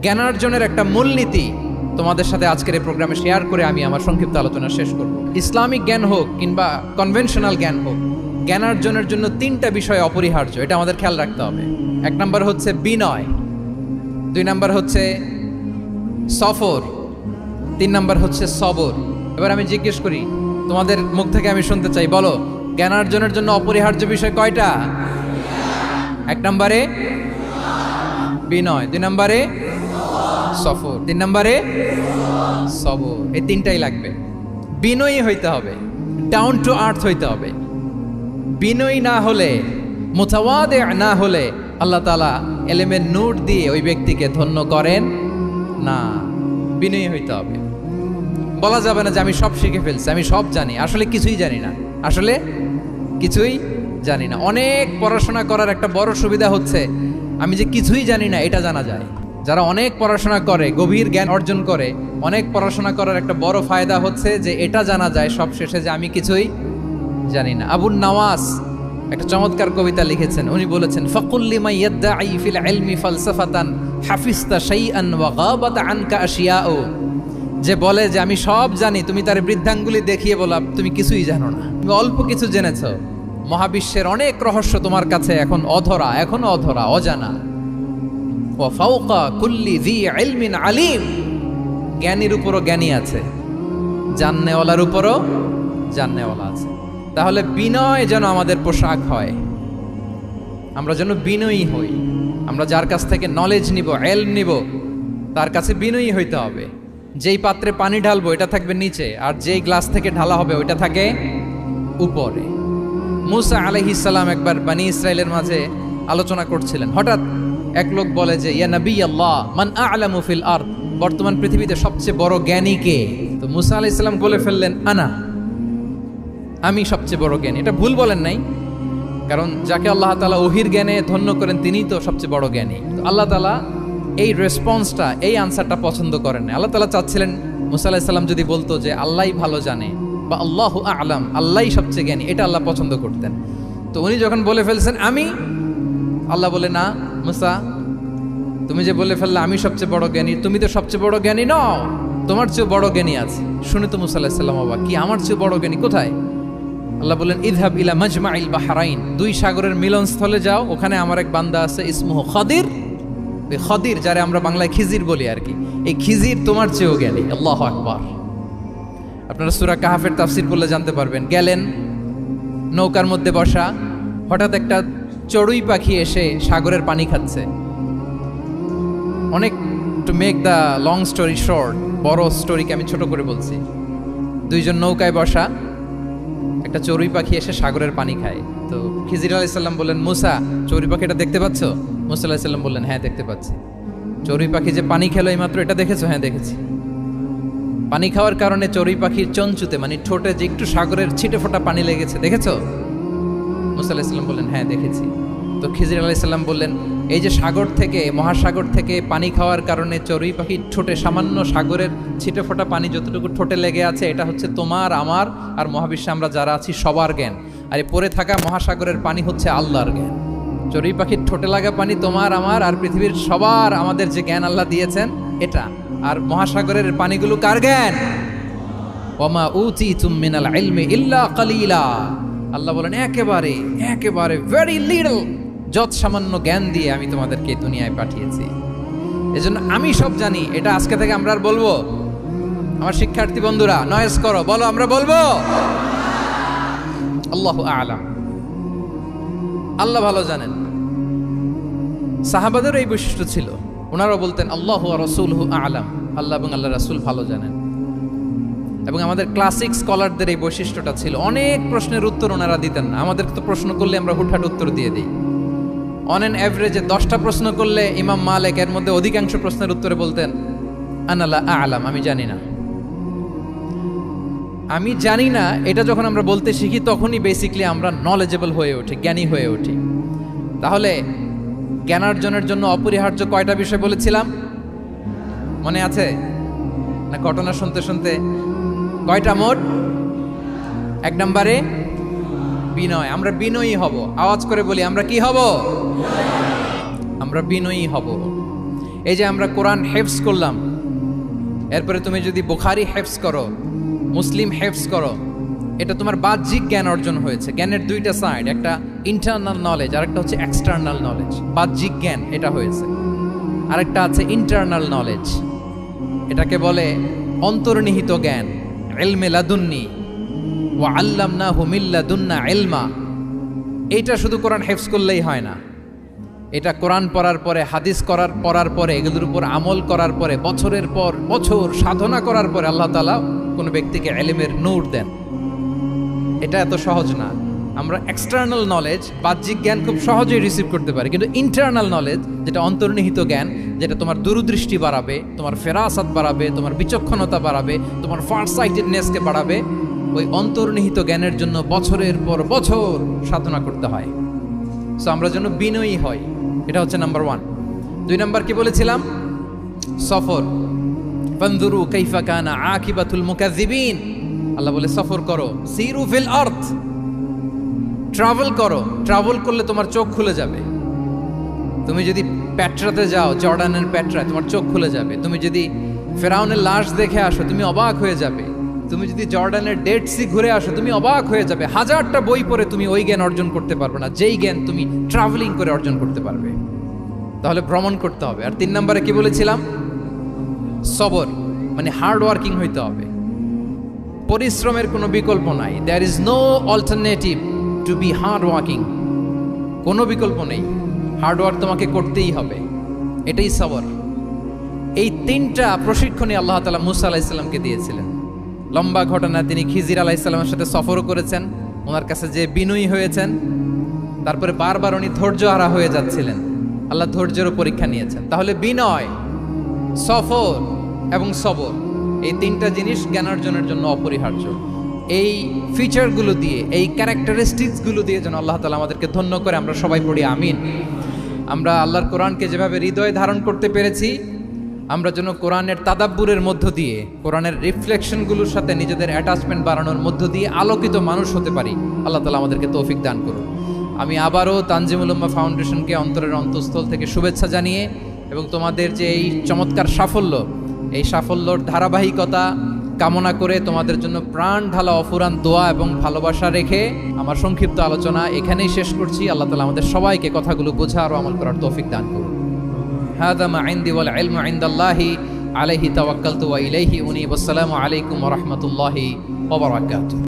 জ্ঞানার্জনের একটা মূলনীতি তোমাদের সাথে আজকের এই প্রোগ্রামে শেয়ার করে আমি আমার সংক্ষিপ্ত আলোচনা শেষ করব। ইসলামিক জ্ঞান হোক কিংবা কনভেনশনাল জ্ঞান হোক, জ্ঞানার্জনের জন্য তিনটা বিষয় অপরিহার্য, এটা আমাদের খেয়াল রাখতে হবে। এক নাম্বার হচ্ছে বিনয়, দুই নাম্বার হচ্ছে সফর, তিন নাম্বার হচ্ছে সবর। এবার আমি জিজ্ঞেস করি, তোমাদের মুখ থেকে আমি শুনতে চাই, বলো জ্ঞানার্জনের জন্য অপরিহার্য বিষয় কয়টা? এক নম্বরে বিনয়, দুই নম্বরে সফর, তিন নম্বরে সবর। এই তিনটাই লাগবে। বিনয়ী হইতে হবে, ডাউন টু আর্থ হইতে হবে। বিনয়ী না হলে, মুতাওয়াদি না হলে আল্লাহ তাআলা এলেমের নূর দিয়ে ওই ব্যক্তিকে ধন্য করেন না। বিনয়ী হইতে হবে। বলা যাবে না যে আমি সব শিখে ফেলছি, আমি সব জানি, আসলে কিছুই জানি না, আসলে কিছুই জানি না। অনেক পড়াশোনা করার একটা বড় সুবিধা হচ্ছে আমি যে কিছুই জানি না এটা জানা যায়। যারা অনেক পড়াশোনা করে, গভীর জ্ঞান অর্জন করে, অনেক পড়াশোনা করার একটা বড় ফায়দা হচ্ছে যে এটা জানা যায় সব শেষে যে আমি কিছুই জানি না। আবুন নওয়াস একটা চমৎকার কবিতা লিখেছেন। উনি বলেছেন, ফাকুল্লি মা ইয়াদদাই ফিল ইলমি ফালসাফাতান হাফিজতা শাইআন ওয়া গাবাত আনকা আশিয়াউ। যে বলে যে আমি সব জানি, তুমি তার বৃদ্ধাঙ্গুলি দেখিয়ে বলা তুমি কিছুই জানো না, তুমি অল্প কিছু জেনেছো। মহাবিশ্বের অনেক রহস্য তোমার কাছে এখন অধরা, এখনো অধরা, অজানা। ওয়া ফাওকা কুল্লি যী ইলমিন আলিম। জ্ঞানীর উপরও জ্ঞানী আছে, জাননেওয়ালার উপরও জাননেওয়ালা আছে। তাহলে বিনয় যেন আমাদের পোশাক হয়, আমরা যেন বিনয়ী হই। আমরা যার কাছ থেকে নলেজ নিব, ইলম নিব, তার কাছে বিনয়ী হইতে হবে। যেই পাত্রে পানি ঢালবো এটা থাকবে নিচে, আর যেই গ্লাস থেকে ঢালা হবে ওইটা থাকে উপরে। মুসা আলাইহিস সালাম একবার বনি ইসরাইলের মাঝে আলোচনা করছিলেন। হঠাৎ এক লোক বলে যে, ইয়া নবী আল্লাহ, মান আ'লামু ফিল আরদ, বর্তমান পৃথিবীতে সবচেয়ে বড় জ্ঞানী কে? তো মুসা আলাইহিস সালাম বলে ফেললেন, আনা, আমি সবচেয়ে বড় জ্ঞানী। এটা ভুল বলেন নাই, কারণ যাকে আল্লাহ তাআলা ওহির জ্ঞানে ধন্য করেন তিনিই তো সবচেয়ে বড় জ্ঞানী। তো আল্লাহ তাআলা এই রেসপন্সটা, এই আনসারটা পছন্দ করেন না। আল্লাহ তাআলা চাচ্ছিলেন মুসা আলাইহিস সালাম যদি বলতো যে আল্লাহই ভালো জানে বা আল্লাহু আ'লাম, আল্লাহই সবচেয়ে জ্ঞানী, এটা আল্লাহ পছন্দ করতেন। তো উনি যখন বলে ফেলছেন আমি, আল্লাহ বলে, না মুসা, তুমি যে বলে ফেললে আমি সবচেয়ে বড় জ্ঞানী, তুমি তো সবচেয়ে বড় জ্ঞানী নও, তোমার চেয়ে বড় জ্ঞানী আছে। শুনে তো মুসা আলাইহিস সালাম অবাক, কি আমার চেয়ে বড় জ্ঞানী কোথায়? আল্লাহ বললেন, ইযহাব ইলা মাজমাইল বাহরাইন, দুই সাগরের মিলনস্থলে যাও, ওখানে আমার এক বান্দা আছে, ইসমুহু খাদির। এই খাদির, যারে আমরা বাংলায় খিজির বলি আর কি, এই খিজির তোমার চেয়েও জ্ঞানী। আল্লাহু আকবার। আপনারা সূরা কাহাফের তাফসীর পড়লে জানতে পারবেন। গেলেন, নৌকার মধ্যে বসা, হঠাৎ একটা চড়ুই পাখি এসে সাগরের পানি খাচ্ছে। অনেক, to make the long story short, বড় স্টোরিকে আমি ছোট করে বলছি। দুইজন নৌকায় বসা, একটা চড়ুই পাখি এসে সাগরের পানি খায়। তো খিজির আলাইহিস সালাম বললেন, মুসা, চড়ুই পাখিটা দেখতে পাচ্ছ? মুসা আলাইহিস সালাম বললেন, হ্যাঁ দেখতে পাচ্ছি। চড়ুই পাখি যে পানি খেলো এইমাত্র, এটা দেখেছো? হ্যাঁ দেখেছি। পানি খাওয়ার কারণে চড়ুই পাখির চঞ্চুতে, মানে ঠোঁটে যে একটু সাগরের ছিটে ফোটা পানি লেগেছে, দেখেছো? মুসা আলাইহিস সালাম বললেন, হ্যাঁ দেখেছি। তো খিজির আলাইহিস সালাম বললেন, এই যে সাগর থেকে, মহাসাগর থেকে পানি খাওয়ার কারণে চড়ুই পাখির ঠোঁটে সামান্য সাগরের ছিটে ফোটা পানি যতটুকু ঠোঁটে লেগে আছে, এটা হচ্ছে তোমার, আমার আর মহাবিশ্বে আমরা যারা আছি সবার জ্ঞান। আর এই পড়ে থাকা মহাসাগরের পানি হচ্ছে আল্লাহর জ্ঞান। চড়ুই পাখির ঠোঁটে লাগা পানি তোমার, আমার আর পৃথিবীর সবার, আমাদের যে জ্ঞান আল্লাহ দিয়েছেন এটা। আর মহাসাগরের পানিগুলো কার জ্ঞান? ওয়ামা উতিতুম মিনাল ইলমি ইল্লা কালিলা। আল্লাহ বলেন, একেবারে একেবারে ভেরি লিটল, যত সামান্য জ্ঞান দিয়ে আমি তোমাদেরকে দুনিয়ায় পাঠিয়েছি। এজন্য আমি সব জানি, এটা আজকে থেকে আমরা আর বলবো। আমার শিক্ষার্থী বন্ধুরা নয়েজ করো, বলো আমরা বলবো আল্লাহু আ'লাম, আল্লাহ ভালো জানেন। সাহাবাদের এই বৈশিষ্ট্য ছিল, ওনারাও বলতেন আল্লাহু ওয়া রাসূলুহু আ'লাম, আল্লাহ এবং আল্লাহ রাসূল ভালো জানেন। এবং আমাদের ক্লাসিক স্কলারদের এই বৈশিষ্ট্যটা ছিল, অনেক প্রশ্নের উত্তর ওনারা দিতেন না। আমাদের তো প্রশ্ন করলে আমরা হুটহাট উত্তর দিয়ে দিই। অন অ্যান অ্যাভারেজে 10টা প্রশ্ন করলে ইমাম মালিক এর মধ্যে অধিকাংশ প্রশ্নের উত্তরে বলতেন আনা লা আ'লাম, আমি জানি না। আমি জানি না এটা যখন আমরা বলতে শিখি, তখনই বেসিক্যালি আমরা নলেজেবল হয়ে উঠি, জ্ঞানী হয়ে উঠি। তাহলে জ্ঞানার্জনের জন্য অপরিহার্য কয়টা বিষয় বলেছিলাম, মনে আছে না? ঘটনা শুনতে শুনতে কয়টা মোট? এক নম্বরে বিনয়। আমরা বিনয়ী হব। আওয়াজ করে বলি, আমরা কি হব? আমরা বিনয়ী হব। এই যে আমরা কোরআন হেফজ করলাম, এরপরে তুমি যদি বুখারী হেফজ করো, মুসলিম হেফজ করো, এটা তোমার বাহ্যিক জ্ঞান অর্জন হয়েছে। জ্ঞানের দুইটা সাইড, একটা ইন্টারনাল নলেজ আর একটা হচ্ছে এক্সটার্নাল নলেজ। বাহ্যিক জ্ঞান এটা হয়েছে, আরেকটা আছে ইন্টারনাল নলেজ, এটাকে বলে অন্তর্নিহিত জ্ঞান। ইলমে লাদুন্নি ওয়া আল্লামনাহু মিন লাদুন্না ইলমা। এইটা শুধু কোরআন হেফজ করলেই হয় না, এটা কোরআন পড়ার পরে, হাদিস পড়ার পরে, এগুলোর উপর আমল করার পরে, বছরের পর বছর সাধনা করার পরে আল্লাহ তাআলা কোনো ব্যক্তিকে ইলমের নূর দেন। এটা এত সহজ না। আমরা এক্সটার্নাল নলেজ, বাহ্যিক জ্ঞান খুব সহজেই রিসিভ করতে পারি, কিন্তু ইন্টারনাল নলেজ, যেটা অন্তর্নিহিত জ্ঞান, যেটা তোমার দূরদৃষ্টি বাড়াবে, তোমার ফেরাসাত বাড়াবে, তোমার বিচক্ষণতা বাড়াবে, তোমার ফারসাইটেডনেসকে বাড়াবে, ওই অন্তর্নিহিত জ্ঞানের জন্য বছরের পর বছর সাধনা করতে হয়। সো আমরা যেন বিনয়ী হই, এটা হচ্ছে নাম্বার 1। 2 নাম্বার কি বলেছিলাম? সফর। ফানজুরু কাইফা কানা আকিবাতুল মুকাজ্জিবিন। আল্লাহ বলে সফর করো, সিরু ফিল আরদ, ট্রাভেল করো। ট্রাভেল করলে তোমার চোখ খুলে যাবে। তুমি যদি পেট্রাতে যাও, জর্ডানের পেট্রায়, তোমার চোখ খুলে যাবে। তুমি যদি ফেরাউনের লাশ দেখে আসো, তুমি অবাক হয়ে যাবে। তুমি যদি জর্ডানের ডেড সি ঘুরে আসো, তুমি অবাক হয়ে যাবে। 1000টা বই পড়ে তুমি ওই জ্ঞান অর্জন করতে পারবে না, যেই জ্ঞান তুমি ট্রাভেলিং করে অর্জন করতে পারবে। তাহলে ভ্রমণ করতে হবে। আর 3 নম্বরে কি বলেছিলাম? সবর, মানে হার্ড ওয়ার্কিং হইতে হবে। পরিশ্রমের কোনো বিকল্প নাই। There is no alternative to be hard working. কোনো বিকল্প নেই, হার্ড ওয়ার্ক তোমাকে করতেই হবে। এটাই সবর। এই 3টা প্রশিক্ষণই আল্লাহ তাআলা মুসা আলাইহিস সালামকে দিয়েছিলেন। লম্বা ঘটনা, তিনি খিজির আলাইহিস সালামের সাথে সফরও করেছেন, ওনার কাছে যে বিনয়ী হয়েছেন, তারপরে বারবার উনি ধৈর্যহারা হয়ে যাচ্ছিলেন, আল্লাহ ধৈর্যেরও পরীক্ষা নিয়েছেন। তাহলে বিনয়, সফর এবং সবর, এই 3টা জিনিস জ্ঞান অর্জনের জন্য অপরিহার্য। এই ফিচারগুলো দিয়ে, এই ক্যারেক্টারিস্টিক্সগুলো দিয়ে যেন আল্লাহ তাআলা আমাদেরকে ধন্য করে। আমরা সবাই পড়ি আমিন। আমরা আল্লাহর কোরআনকে যেভাবে হৃদয়ে ধারণ করতে পেরেছি, আমরা যেন কোরআনের তাদাব্বুরের মধ্য দিয়ে, কোরআনের রিফ্লেকশনগুলোর সাথে নিজেদের অ্যাটাচমেন্ট বাড়ানোর মধ্য দিয়ে আলোকিত মানুষ হতে পারি। আল্লাহ তাআলা আমাদেরকে তৌফিক দান করুন। আমি আবারও তানজিমুল উম্মাহ ফাউন্ডেশনকে অন্তরের অন্তঃস্থল থেকে শুভেচ্ছা জানিয়ে, এবং তোমাদের যে এই চমৎকার সাফল্য, এই সাফল্যর ধারাবাহিকতা কামনা করে, তোমাদের জন্য প্রাণ ঢালা অফুরান দোয়া এবং ভালোবাসা রেখে আমার সংক্ষিপ্ত আলোচনা এখানেই শেষ করছি। আল্লাহ তাআলা আমাদের সবাইকে কথাগুলো বোঝা আর আমল করার তৌফিক দান করুন। হাদা মা ইনদি ওয়াল ইলমু ইনদাল্লাহি আলাইহি তাওয়াক্কালতু ওয়া ইলাইহি উনীব। আসসালামু আলাইকুম ওয়া রাহমাতুল্লাহি ওয়া বারাকাতুহু।